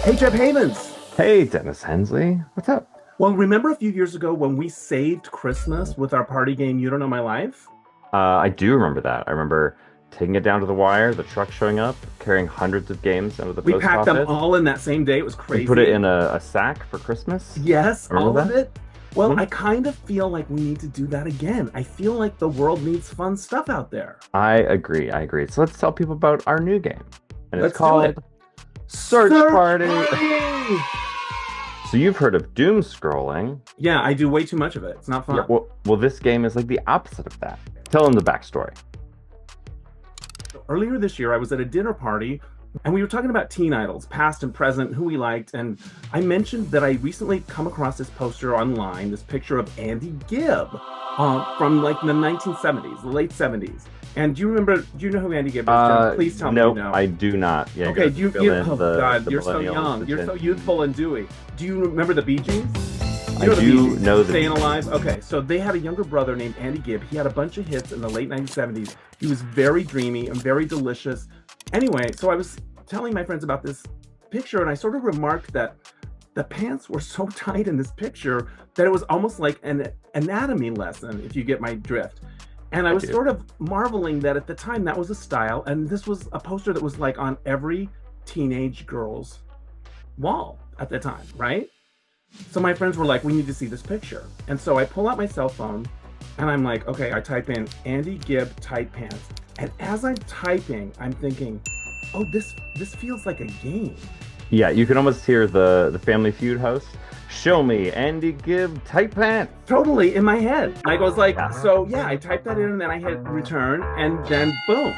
Hey, Jeff Havens. Hey, Dennis Hensley. What's up? Well, remember a few years ago when we saved Christmas with our party game, You Don't Know My Life? I do remember that. I remember taking it down to the wire, the truck showing up, carrying hundreds of games out of the We post packed them office, all in that same day. It was and put it crazy. in a sack for Christmas. Yes, all Remember of that? it. Well, Hmm. I kind of feel like we need to do that again. I feel like the world needs fun stuff out there. I agree. I agree. So let's tell people about our new game. And it's Let's do it. called Search Search Party. Party! So you've heard of doom scrolling. Yeah, I do way too much of it. It's not Yeah, fun. well, this game is like the opposite of that. Tell them the backstory. Earlier this year, I was at a dinner party and we were talking about teen idols, past and present, who we liked. And I mentioned that I recently come across this poster online, this picture of Andy Gibb from like the 1970s, the late 70s. And do you know who Andy Gibb is, Jen? Please tell me you Nope, know. I do not. Yeah, Okay, gotta fill in oh God, the you're so millennials, young. the You're Gen so Z. youthful and dewy. Do you remember the Bee Gees? I You know the Bee do Gees, know the Staying Bee Gees. Alive? Okay, so they had a younger brother named Andy Gibb. He had a bunch of hits in the late 1970s. He was very dreamy and very delicious. Anyway, so I was telling my friends about this picture and I sort of remarked that the pants were so tight in this picture that it was almost like an anatomy lesson, if you get my drift. And I I was do. sort of marveling that at the time that was a style, and this was a poster that was like on every teenage girl's wall at the time, right? So my friends were like, we need to see this picture. And so I pull out my cell phone and I'm like, okay, I type in Andy Gibb tight pants. And as I'm typing, I'm thinking, oh, this feels like a game. Yeah, you can almost hear the Family Feud host. Show me Andy Gibb tight pants. Totally in my head. I was like, Yeah. so yeah, I typed that in and then I hit return and then boom,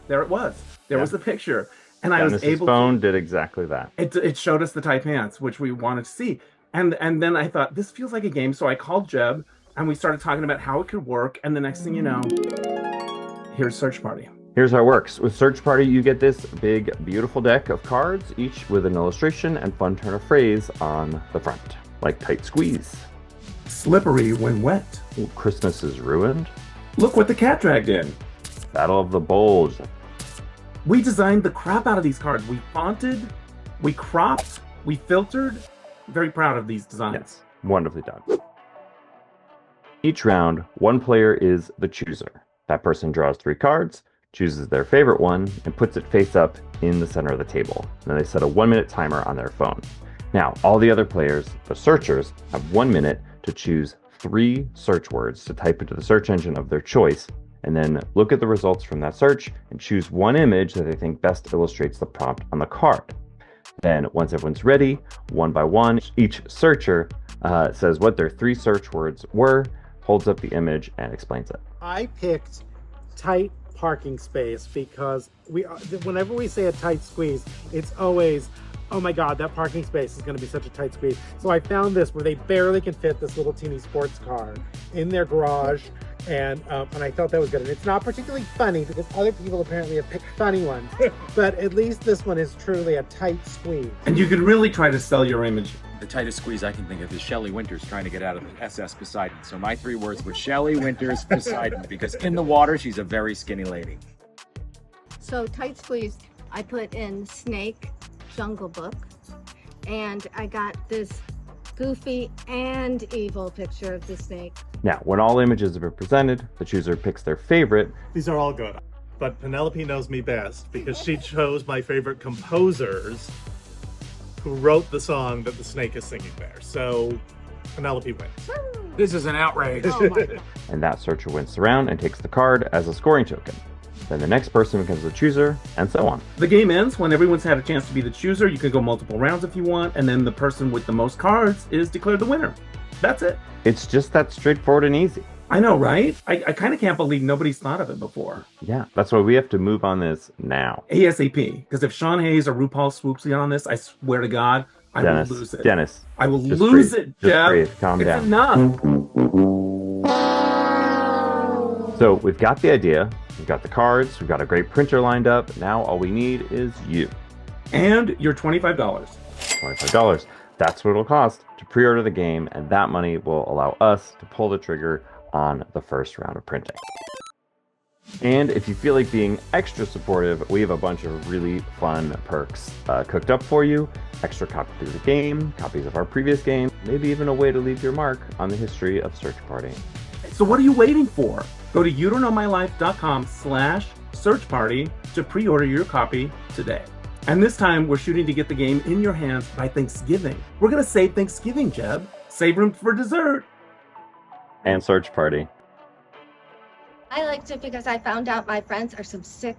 there it was. There Yeah. was the picture. And I was Dennis's able phone did exactly that. it showed us the tight pants, which we wanted to see. And then I thought, this feels like a game. So I called Jeb and we started talking about how it could work. And the next thing you know, here's Search Party. Here's how it works. With Search Party, you get this big, beautiful deck of cards, each with an illustration and fun turn of phrase on the front, like tight squeeze. Slippery when wet. Christmas is ruined. Look what the cat dragged in. Battle of the Bulge. We designed the crap out of these cards. We fonted, we cropped, we filtered. Very proud of these designs. Yes, wonderfully done. Each round, one player is the chooser. That person draws 3 cards, chooses their favorite one, and puts it face up in the center of the table. And then they set a 1-minute timer on their phone. Now, all the other players, the searchers, have 1 minute to choose 3 search words to type into the search engine of their choice, and then look at the results from that search and choose one image that they think best illustrates the prompt on the card. Then, once everyone's ready, one by one, each searcher says what their 3 search words were, holds up the image, and explains it. I picked tight parking space because whenever we say a tight squeeze, it's always, oh my God, that parking space is going to be such a tight squeeze. So I found this where they barely can fit this little teeny sports car in their garage, and I thought that was good. And it's not particularly funny because other people apparently have picked funny ones, but at least this one is truly a tight squeeze. And you could really try to sell your image. The tightest squeeze I can think of is Shelley Winters trying to get out of the SS Poseidon. So my 3 words were Shelley Winters Poseidon, because in the water, she's a very skinny lady. So tight squeeze, I put in Snake, Jungle Book, and I got this goofy and evil picture of the snake. Now, when all images have been presented, the chooser picks their favorite. These are all good. But Penelope knows me best because she chose my favorite composers who wrote the song that the snake is singing there. So Penelope wins. This is an outrage. Oh my God. And that searcher wins the round and takes the card as a scoring token. Then the next person becomes the chooser, and so on. The game ends when everyone's had a chance to be the chooser. You can go multiple rounds if you want, and then the person with the most cards is declared the winner. That's it. It's just that straightforward and easy. I know, right? I kind of can't believe nobody's thought of it before. Yeah, that's why we have to move on this now. ASAP. Because if Sean Hayes or RuPaul swoops in on this, I swear to God, I Dennis, will lose it. Dennis, I will just lose breathe. it, Just Jeff. breathe. Calm It's down. enough. So we've got the idea, we've got the cards, we've got a great printer lined up. Now all we need is you. And your $25. $25. That's what it'll cost to pre-order the game, and that money will allow us to pull the trigger on the first round of printing. And if you feel like being extra supportive, we have a bunch of really fun perks cooked up for you. Extra copies of the game, copies of our previous game, maybe even a way to leave your mark on the history of Search Party. So what are you waiting for? Go to youdon'tknowmylife.com/search party to pre-order your copy today. And this time we're shooting to get the game in your hands by Thanksgiving. We're gonna save Thanksgiving, Jeb. Save room for dessert. And Search Party. I liked it because I found out my friends are some sick